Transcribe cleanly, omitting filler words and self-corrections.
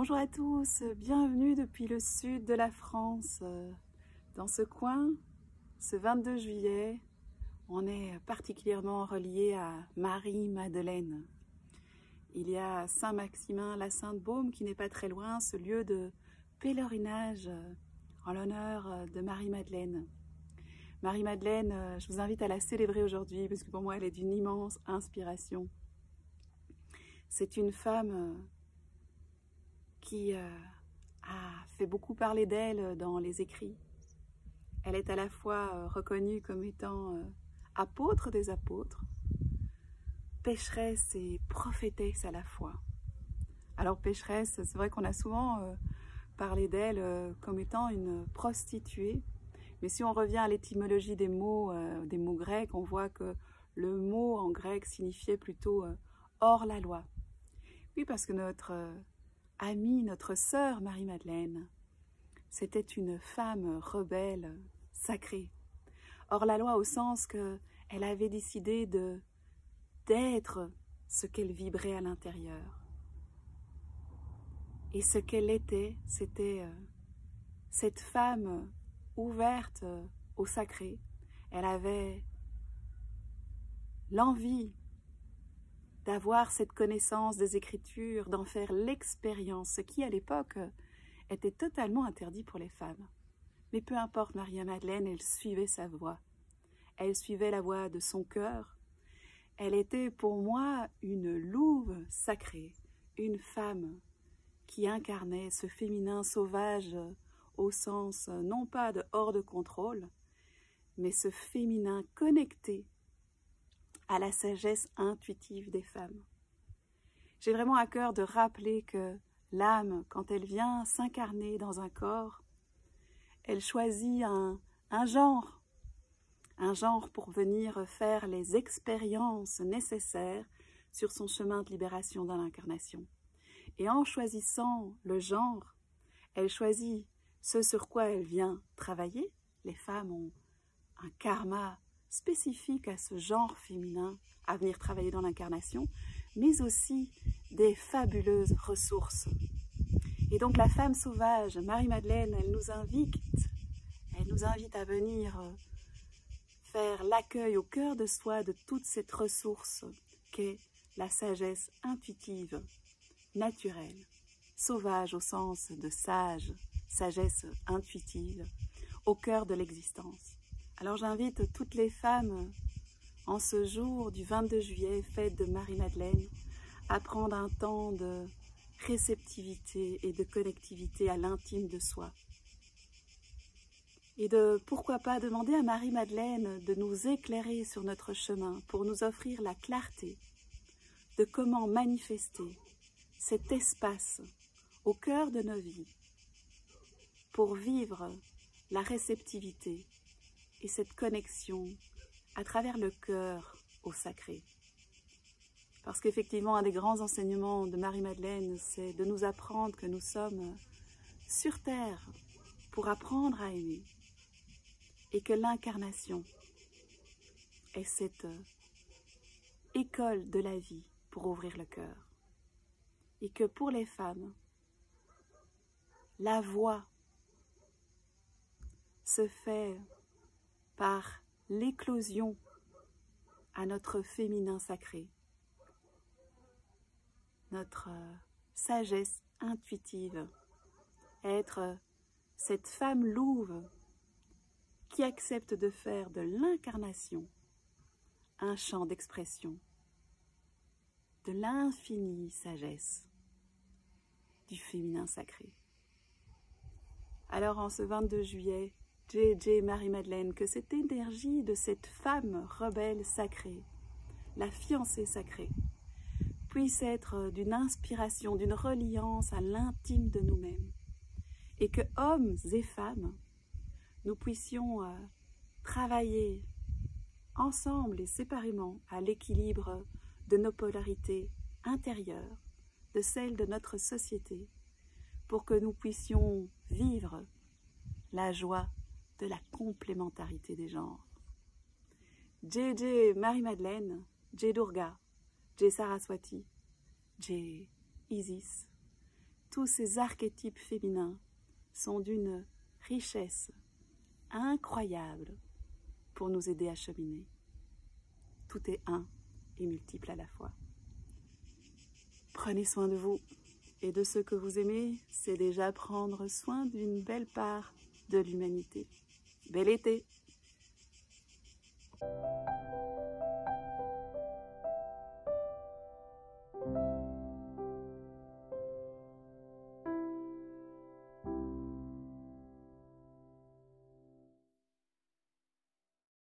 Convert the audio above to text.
Bonjour à tous, bienvenue depuis le sud de la France. Dans ce coin, ce 22 juillet, on est particulièrement relié à Marie-Madeleine. Il y a Saint-Maximin-la-Sainte-Baume qui n'est pas très loin, ce lieu de pèlerinage en l'honneur de Marie-Madeleine. Marie-Madeleine, je vous invite à la célébrer aujourd'hui parce que pour moi elle est d'une immense inspiration. C'est une femme qui a fait beaucoup parler d'elle dans les écrits. Elle est à la fois reconnue comme étant apôtre des apôtres, pécheresse et prophétesse à la fois. Alors pécheresse, c'est vrai qu'on a souvent parlé d'elle comme étant une prostituée, mais si on revient à l'étymologie des mots grecs, on voit que le mot en grec signifiait plutôt hors la loi. Oui, parce que notre amie, notre sœur Marie-Madeleine, c'était une femme rebelle, sacrée. Hors la loi au sens qu'elle avait décidé d'être ce qu'elle vibrait à l'intérieur. Et ce qu'elle était, c'était cette femme ouverte au sacré. Elle avait l'envie d'avoir cette connaissance des Écritures, d'en faire l'expérience, ce qui à l'époque était totalement interdit pour les femmes. Mais peu importe, Marie-Madeleine, elle suivait sa voie. Elle suivait la voie de son cœur. Elle était pour moi une louve sacrée, une femme qui incarnait ce féminin sauvage au sens non pas de hors de contrôle, mais ce féminin connecté à la sagesse intuitive des femmes. J'ai vraiment à cœur de rappeler que l'âme, quand elle vient s'incarner dans un corps, elle choisit un genre pour venir faire les expériences nécessaires sur son chemin de libération dans l'incarnation. Et en choisissant le genre, elle choisit ce sur quoi elle vient travailler. Les femmes ont un karma spécifique à ce genre féminin à venir travailler dans l'incarnation, mais aussi des fabuleuses ressources. Et donc la femme sauvage, Marie-Madeleine, elle nous invite à venir faire l'accueil au cœur de soi de toute cette ressource qu'est la sagesse intuitive, naturelle, sauvage au sens de sage, sagesse intuitive, au cœur de l'existence. Alors j'invite toutes les femmes, en ce jour du 22 juillet, fête de Marie-Madeleine, à prendre un temps de réceptivité et de connectivité à l'intime de soi. Et de, pourquoi pas, demander à Marie-Madeleine de nous éclairer sur notre chemin pour nous offrir la clarté de comment manifester cet espace au cœur de nos vies pour vivre la réceptivité et cette connexion à travers le cœur au sacré. Parce qu'effectivement, un des grands enseignements de Marie-Madeleine, c'est de nous apprendre que nous sommes sur terre pour apprendre à aimer et que l'incarnation est cette école de la vie pour ouvrir le cœur. Et que pour les femmes, la voie se fait par l'éclosion à notre féminin sacré, notre sagesse intuitive, être cette femme louve qui accepte de faire de l'incarnation un champ d'expression de l'infinie sagesse du féminin sacré. Alors en ce 22 juillet, JJ Marie-Madeleine, que cette énergie de cette femme rebelle sacrée, la fiancée sacrée, puisse être d'une inspiration, d'une reliance à l'intime de nous-mêmes, et que hommes et femmes, nous puissions travailler ensemble et séparément à l'équilibre de nos polarités intérieures, de celles de notre société, pour que nous puissions vivre la joie de la complémentarité des genres. JJ Marie-Madeleine, J Durga, J Saraswati, J Isis, tous ces archétypes féminins sont d'une richesse incroyable pour nous aider à cheminer. Tout est un et multiple à la fois. Prenez soin de vous et de ceux que vous aimez, c'est déjà prendre soin d'une belle part de l'humanité. Bel été!